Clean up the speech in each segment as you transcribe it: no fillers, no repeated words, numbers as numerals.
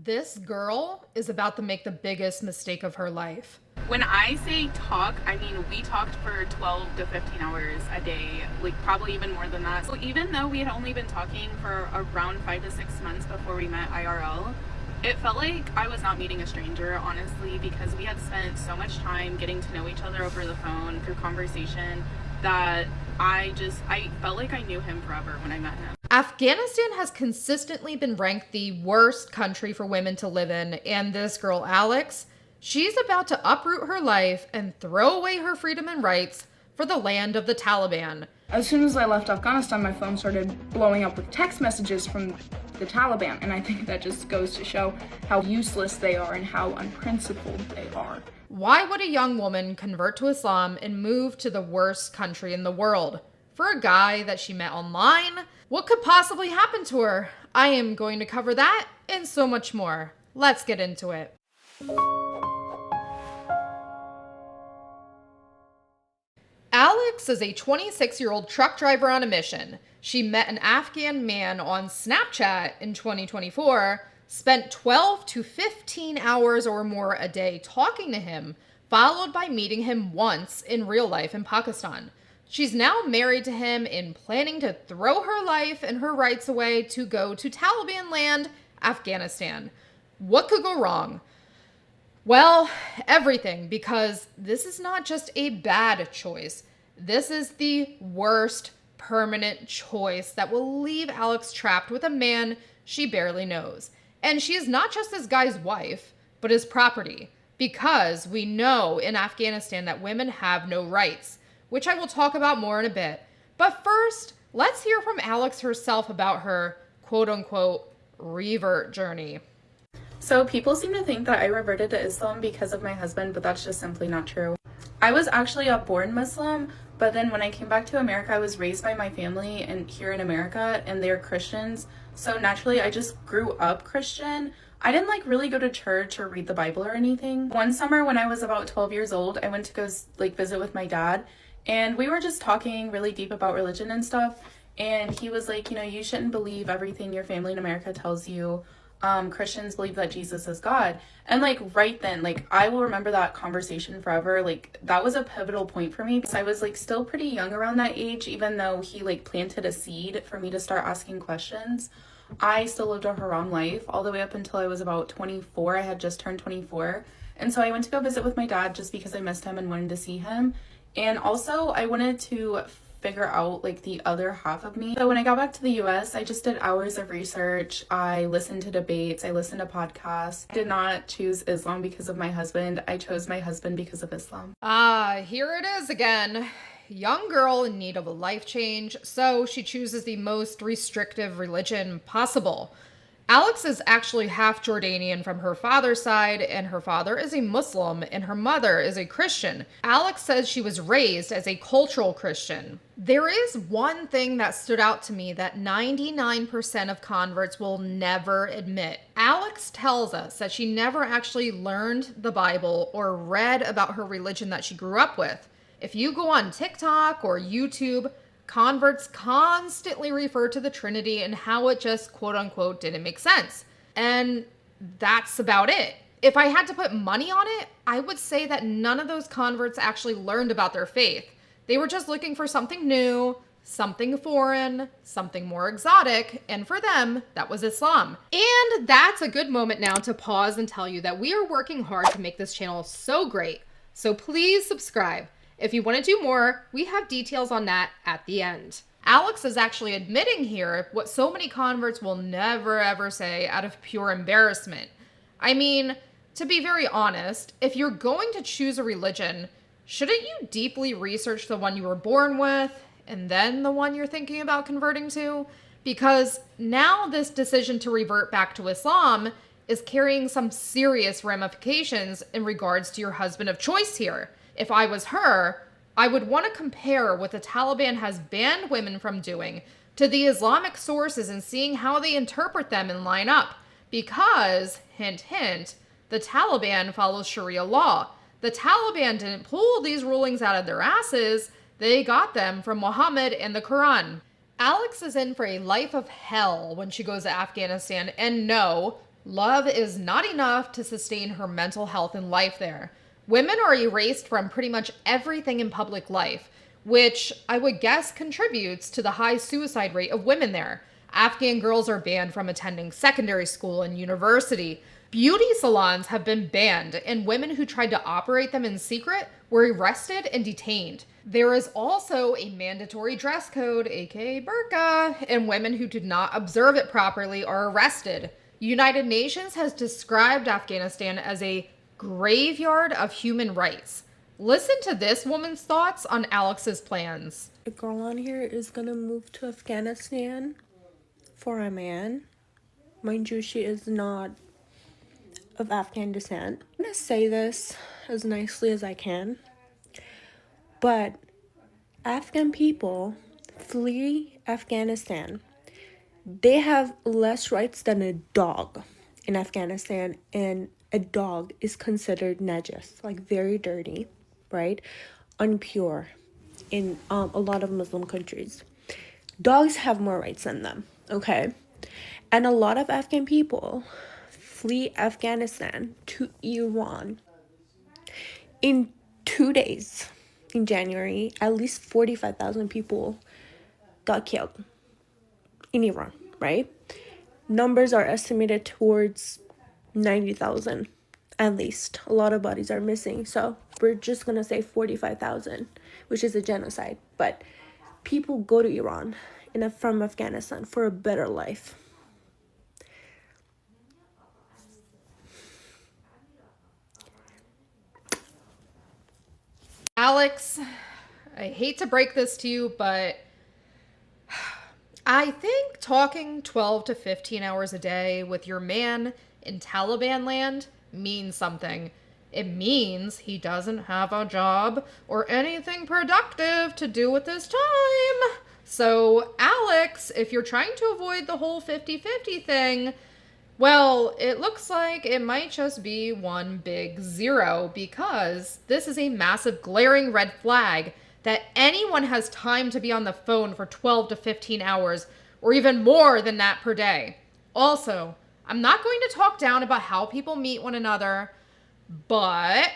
This girl is about to make the biggest mistake of her life. When I say talk, I mean we talked for 12 to 15 hours a day, like probably even more than that. So even though we had only been talking for around 5 to 6 months before we met IRL, it felt like I was not meeting a stranger, honestly, because we had spent so much time getting to know each other over the phone through conversation that I felt like I knew him forever when I met him. Afghanistan has consistently been ranked the worst country for women to live in, and this girl, Alex, she's about to uproot her life and throw away her freedom and rights for the land of the Taliban. As soon as I left Afghanistan, my phone started blowing up with text messages from the Taliban, and I think that just goes to show how useless they are and how unprincipled they are. Why would a young woman convert to Islam and move to the worst country in the world? For a guy that she met online? What could possibly happen to her? I am going to cover that and so much more. Let's get into it. Alex is a 26-year-old truck driver on a mission. She met an Afghan man on Snapchat in 2024, spent 12 to 15 hours or more a day talking to him, followed by meeting him once in real life in Pakistan. She's now married to him and planning to throw her life and her rights away to go to Taliban land, Afghanistan. What could go wrong? Well, everything, because this is not just a bad choice. This is the worst permanent choice that will leave Alex trapped with a man she barely knows. And she is not just this guy's wife, but his property, because we know in Afghanistan that women have no rights, which I will talk about more in a bit. But first, let's hear from Alex herself about her quote-unquote revert journey. So people seem to think that I reverted to Islam because of my husband, but that's just simply not true. I was actually a born Muslim, but then when I came back to America, I was raised by my family and here in America, and they're Christians. So naturally, I just grew up Christian. I didn't really go to church or read the Bible or anything. One summer when I was about 12 years old, I went to go visit with my dad, and we were just talking really deep about religion and stuff. And he was like, you shouldn't believe everything your family in America tells you. Christians believe that Jesus is God. And right then, I will remember that conversation forever. That was a pivotal point for me because I was still pretty young around that age, even though he planted a seed for me to start asking questions. I still lived a haram life all the way up until I was about 24. I had just turned 24. And so I went to go visit with my dad just because I missed him and wanted to see him. And also I wanted to figure out the other half of me. So when I got back to the US, I just did hours of research. I listened to debates. I listened to podcasts. I did not choose Islam because of my husband. I chose my husband because of Islam. Here it is again. Young girl in need of a life change, so she chooses the most restrictive religion possible. Alex is actually half Jordanian from her father's side, and her father is a Muslim, and her mother is a Christian. Alex says she was raised as a cultural Christian. There is one thing that stood out to me that 99% of converts will never admit. Alex tells us that she never actually learned the Bible or read about her religion that she grew up with. If you go on TikTok or YouTube, converts constantly refer to the Trinity and how it just quote-unquote didn't make sense. And that's about it. If I had to put money on it, I would say that none of those converts actually learned about their faith. They were just looking for something new, something foreign, something more exotic, and for them, that was Islam. And that's a good moment now to pause and tell you that we are working hard to make this channel so great. So please subscribe. If you want to do more, we have details on that at the end. Alex is actually admitting here what so many converts will never ever say out of pure embarrassment. I mean, to be very honest, if you're going to choose a religion, shouldn't you deeply research the one you were born with and then the one you're thinking about converting to? Because now this decision to revert back to Islam is carrying some serious ramifications in regards to your husband of choice here. If I was her, I would want to compare what the Taliban has banned women from doing to the Islamic sources and seeing how they interpret them and line up. Because, hint, hint, the Taliban follows Sharia law. The Taliban didn't pull these rulings out of their asses. They got them from Muhammad and the Quran. Alex is in for a life of hell when she goes to Afghanistan, and no, Love is not enough to sustain her mental health and life there. Women are erased from pretty much everything in public life, which I would guess contributes to the high suicide rate of women there. Afghan girls are banned from attending secondary school and university. Beauty salons have been banned, and women who tried to operate them in secret were arrested and detained. There is also a mandatory dress code, aka burqa, and women who did not observe it properly are arrested. United Nations has described Afghanistan as a graveyard of human rights. Listen to this woman's thoughts on Alex's plans. A girl on here is gonna move to Afghanistan for a man. Mind you, she is not of Afghan descent. I'm gonna say this as nicely as I can, but Afghan people flee Afghanistan. They have less rights than a dog in Afghanistan, and a dog is considered najis, like very dirty, right? Unpure in a lot of Muslim countries. Dogs have more rights than them, okay? And a lot of Afghan people flee Afghanistan to Iran. In 2 days, in January, at least 45,000 people got killed in Iran, right? Numbers are estimated towards 90,000 at least. A lot of bodies are missing, so we're just gonna say 45,000, which is a genocide. But people go to Iran from Afghanistan for a better life. Alex, I hate to break this to you, but I think talking 12 to 15 hours a day with your man in Taliban land means something. It means he doesn't have a job or anything productive to do with his time. So, Alex, if you're trying to avoid the whole 50-50 thing, well, it looks like it might just be one big zero, because this is a massive glaring red flag that anyone has time to be on the phone for 12 to 15 hours or even more than that per day. Also, I'm not going to talk down about how people meet one another, but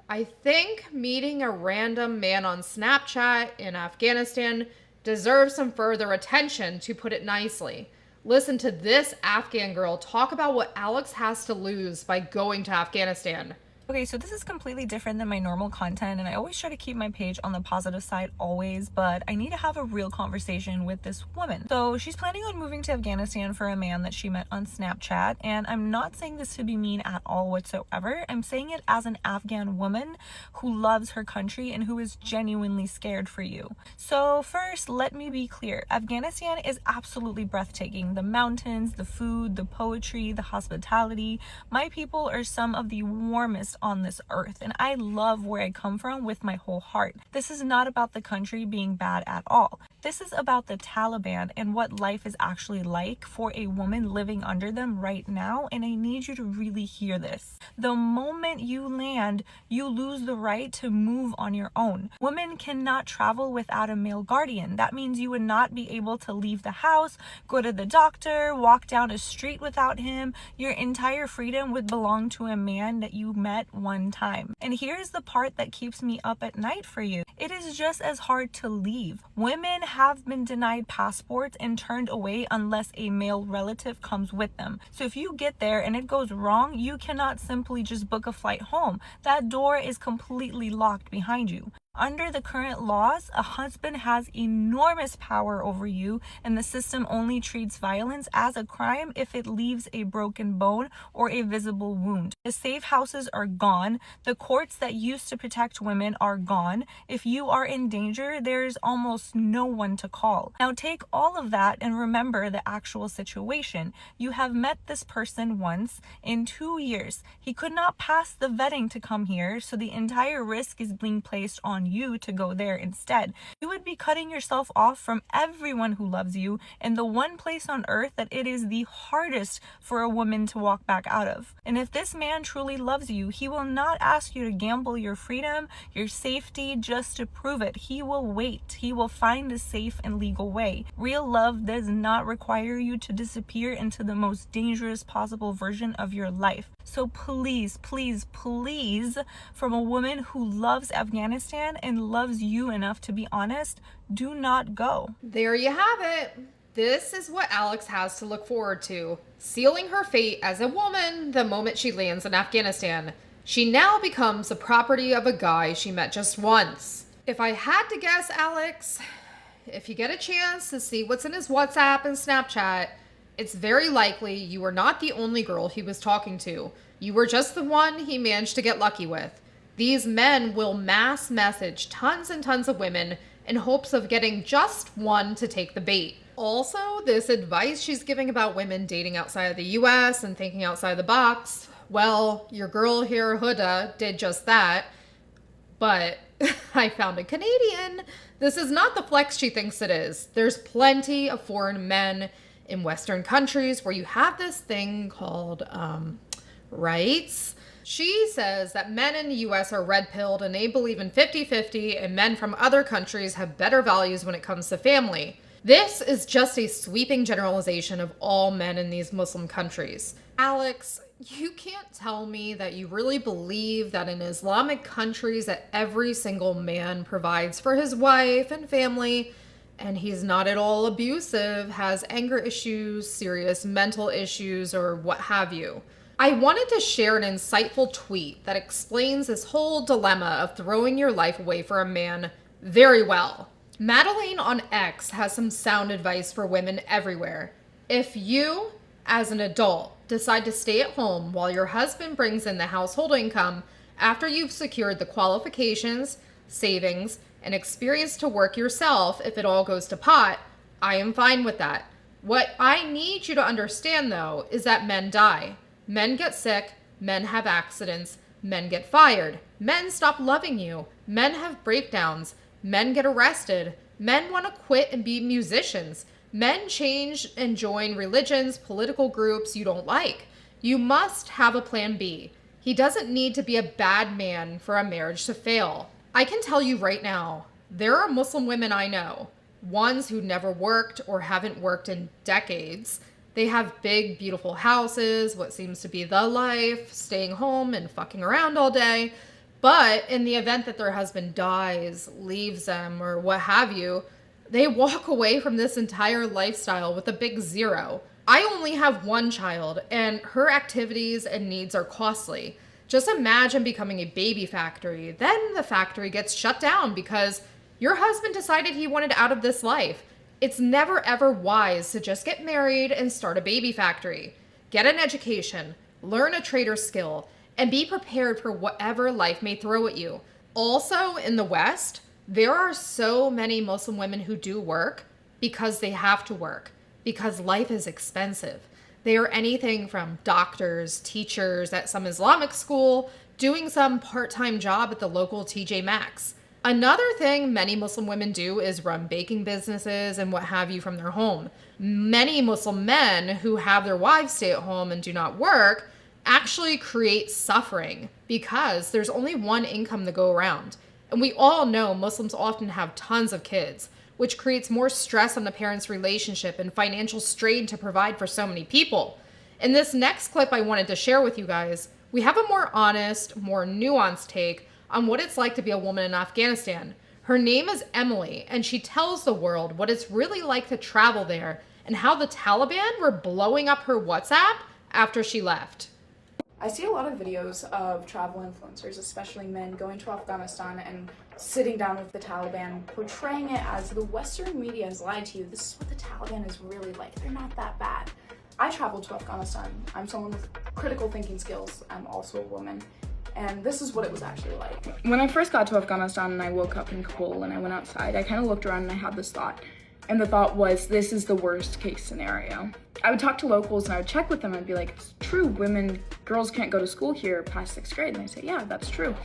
I think meeting a random man on Snapchat in Afghanistan deserves some further attention, to put it nicely. Listen to this Afghan girl talk about what Alex has to lose by going to Afghanistan. Okay, so this is completely different than my normal content, and I always try to keep my page on the positive side always, but I need to have a real conversation with this woman. So she's planning on moving to Afghanistan for a man that she met on Snapchat, and I'm not saying this to be mean at all whatsoever. I'm saying it as an Afghan woman who loves her country and who is genuinely scared for you. So first, let me be clear. Afghanistan is absolutely breathtaking. The mountains, the food, the poetry, the hospitality. My people are some of the warmest on this earth, and I love where I come from with my whole heart. This is not about the country being bad at all. This is about the Taliban and what life is actually like for a woman living under them right now, and I need you to really hear this. The moment you land, you lose the right to move on your own. Women cannot travel without a male guardian. That means you would not be able to leave the house, go to the doctor, walk down a street without him. Your entire freedom would belong to a man that you met one time. And here's the part that keeps me up at night for you. It is just as hard to leave. Women have been denied passports and turned away unless a male relative comes with them. So if you get there and it goes wrong, you cannot simply just book a flight home. That door is completely locked behind you. Under the current laws, a husband has enormous power over you, and the system only treats violence as a crime if it leaves a broken bone or a visible wound. The safe houses are gone. The courts that used to protect women are gone. If you are in danger, there's almost no one to call. Now take all of that and remember the actual situation. You have met this person once in 2 years. He could not pass the vetting to come here, so the entire risk is being placed on on you to go there instead. You would be cutting yourself off from everyone who loves you in the one place on earth that it is the hardest for a woman to walk back out of. And if this man truly loves you, he will not ask you to gamble your freedom, your safety, just to prove it. He will wait. He will find a safe and legal way. Real love does not require you to disappear into the most dangerous possible version of your life. So please, please, please, from a woman who loves Afghanistan and loves you enough to be honest, do not go. There you have it. This is what Alex has to look forward to, sealing her fate as a woman the moment she lands in Afghanistan. She now becomes the property of a guy she met just once. If I had to guess, Alex, if you get a chance to see what's in his WhatsApp and Snapchat, it's very likely you were not the only girl he was talking to. You were just the one he managed to get lucky with. These men will mass message tons and tons of women in hopes of getting just one to take the bait. Also, this advice she's giving about women dating outside of the US and thinking outside the box, well, your girl here, Huda, did just that. But I found a Canadian. This is not the flex she thinks it is. There's plenty of foreign men in Western countries where you have this thing called rights. She says that men in the US are red-pilled and they believe in 50-50, and men from other countries have better values when it comes to family. This is just a sweeping generalization of all men in these Muslim countries. Alex, you can't tell me that you really believe that in Islamic countries that every single man provides for his wife and family, and he's not at all abusive, has anger issues, serious mental issues, or what have you. I wanted to share an insightful tweet that explains this whole dilemma of throwing your life away for a man very well. Madeline on X has some sound advice for women everywhere. If you, as an adult, decide to stay at home while your husband brings in the household income after you've secured the qualifications, savings, and experience to work yourself if it all goes to pot, I am fine with that. What I need you to understand, though, is that men die. Men get sick, men have accidents, men get fired, men stop loving you, men have breakdowns, men get arrested, men want to quit and be musicians, men change and join religions, political groups you don't like. You must have a plan B. He doesn't need to be a bad man for a marriage to fail. I can tell you right now, there are Muslim women I know, ones who never worked or haven't worked in decades. They have big, beautiful houses, what seems to be the life, staying home and fucking around all day. But in the event that their husband dies, leaves them, or what have you, they walk away from this entire lifestyle with a big zero. I only have one child, and her activities and needs are costly. Just imagine becoming a baby factory. Then the factory gets shut down because your husband decided he wanted out of this life. It's never ever wise to just get married and start a baby factory. Get an education, learn a trader skill, and be prepared for whatever life may throw at you. Also, in the West, there are so many Muslim women who do work because they have to work, because life is expensive. They are anything from doctors, teachers at some Islamic school, doing some part-time job at the local TJ Maxx. Another thing many Muslim women do is run baking businesses and what have you from their home. Many Muslim men who have their wives stay at home and do not work actually create suffering because there's only one income to go around. And we all know Muslims often have tons of kids, which creates more stress on the parents' relationship and financial strain to provide for so many people. In this next clip I wanted to share with you guys, we have a more honest, more nuanced take on what it's like to be a woman in Afghanistan. Her name is Emily, and she tells the world what it's really like to travel there and how the Taliban were blowing up her WhatsApp after she left. I see a lot of videos of travel influencers, especially men, going to Afghanistan and sitting down with the Taliban, portraying it as the Western media has lied to you. This is what the Taliban is really like. They're not that bad. I traveled to Afghanistan. I'm someone with critical thinking skills. I'm also a woman. And this is what it was actually like. When I first got to Afghanistan and I woke up in Kabul and I went outside, I kind of looked around and I had this thought. And the thought was, this is the worst case scenario. I would talk to locals and I would check with them and be like, it's true, girls can't go to school here past 6th grade. And they say, yeah, that's true.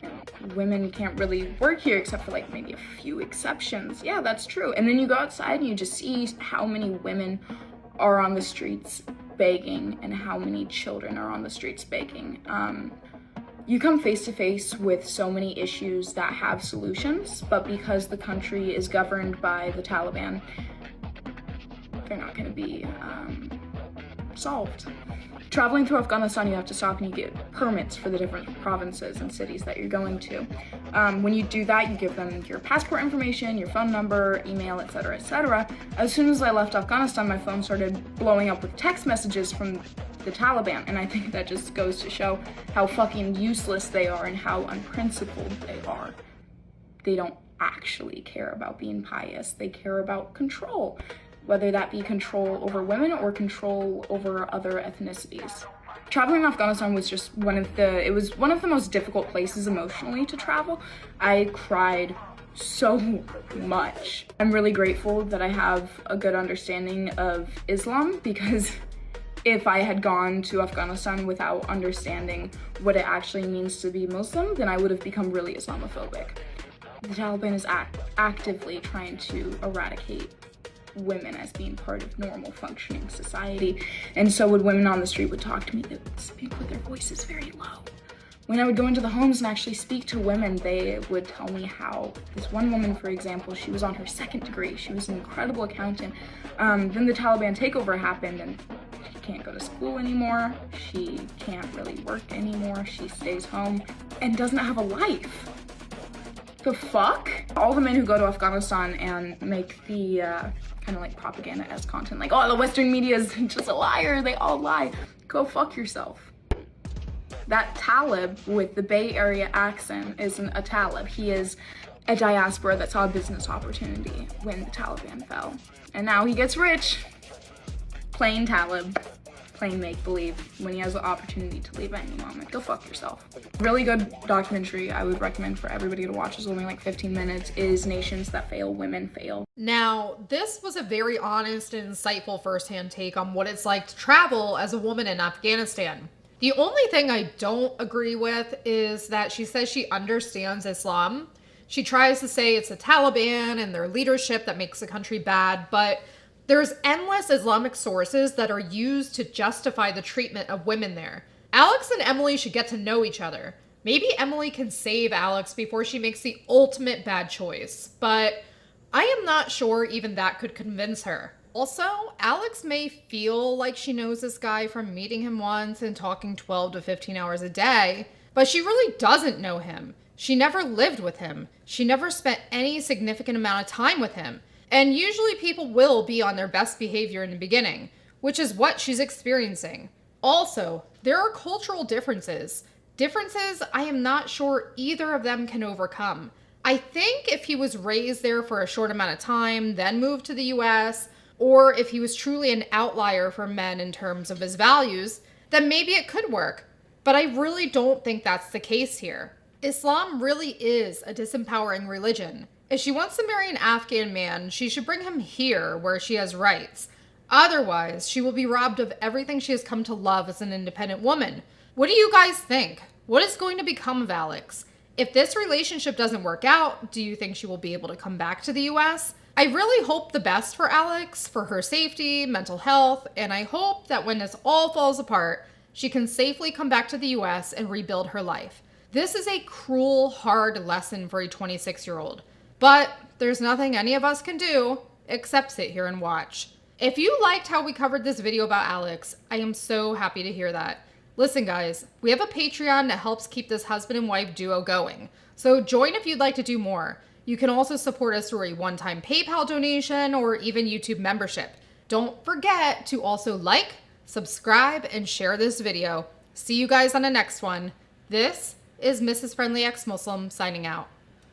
And women can't really work here except for like maybe a few exceptions. Yeah, that's true. And then you go outside and you just see how many women are on the streets begging and how many children are on the streets begging. You come face to face with so many issues that have solutions, but because the country is governed by the Taliban, they're not going to be solved. Traveling through Afghanistan, you have to stop and you get permits for the different provinces and cities that you're going to. When you do that, you give them your passport information, your phone number, email, etc., etc. As soon as I left Afghanistan, my phone started blowing up with text messages from the Taliban, and I think that just goes to show how fucking useless they are and how unprincipled they are. They don't actually care about being pious. They care about control, whether that be control over women or control over other ethnicities. Traveling in Afghanistan was just one of the most difficult places emotionally to travel. I cried so much. I'm really grateful that I have a good understanding of Islam, because if I had gone to Afghanistan without understanding what it actually means to be Muslim, then I would have become really Islamophobic. The Taliban is actively trying to eradicate women as being part of normal functioning society, and so when women on the street would talk to me, they would speak with their voices very low. When I would go into the homes and actually speak to women, they would tell me how this one woman, for example, she was on her 2nd degree, she was an incredible accountant. Then the Taliban takeover happened and she can't go to school anymore, she can't really work anymore, she stays home and doesn't have a life. The fuck? All the men who go to Afghanistan and make the kind of like propaganda as content, like, oh, the Western media is just a liar, they all lie. Go fuck yourself. That Talib with the Bay Area accent isn't a Talib. He is a diaspora that saw a business opportunity when the Taliban fell. And now he gets rich. Plain Talib. Plain make-believe when he has the opportunity to leave at any moment. Go fuck yourself. Really good documentary I would recommend for everybody to watch. It's only like 15 minutes. Is Nations That Fail, Women Fail. Now, this was a very honest and insightful firsthand take on what it's like to travel as a woman in Afghanistan. The only thing I don't agree with is that she says she understands Islam. She tries to say it's the Taliban and their leadership that makes the country bad, but there's endless Islamic sources that are used to justify the treatment of women there. Alex and Emily should get to know each other. Maybe Emily can save Alex before she makes the ultimate bad choice, but I am not sure even that could convince her. Also, Alex may feel like she knows this guy from meeting him once and talking 12 to 15 hours a day, but she really doesn't know him. She never lived with him. She never spent any significant amount of time with him. And usually people will be on their best behavior in the beginning, which is what she's experiencing. Also, there are cultural differences. Differences I am not sure either of them can overcome. I think if he was raised there for a short amount of time, then moved to the US, or if he was truly an outlier for men in terms of his values, then maybe it could work. But I really don't think that's the case here. Islam really is a disempowering religion. If she wants to marry an Afghan man, she should bring him here where she has rights. Otherwise, she will be robbed of everything she has come to love as an independent woman. What do you guys think? What is going to become of Alex? If this relationship doesn't work out, do you think she will be able to come back to the US? I really hope the best for Alex, for her safety, mental health, and I hope that when this all falls apart, she can safely come back to the US and rebuild her life. This is a cruel, hard lesson for a 26-year-old. But there's nothing any of us can do except sit here and watch. If you liked how we covered this video about Alex, I am so happy to hear that. Listen guys, we have a Patreon that helps keep this husband and wife duo going. So join if you'd like to do more. You can also support us through a one-time PayPal donation or even YouTube membership. Don't forget to also like, subscribe, and share this video. See you guys on the next one. This is Mrs. Friendly Ex-Muslim signing out.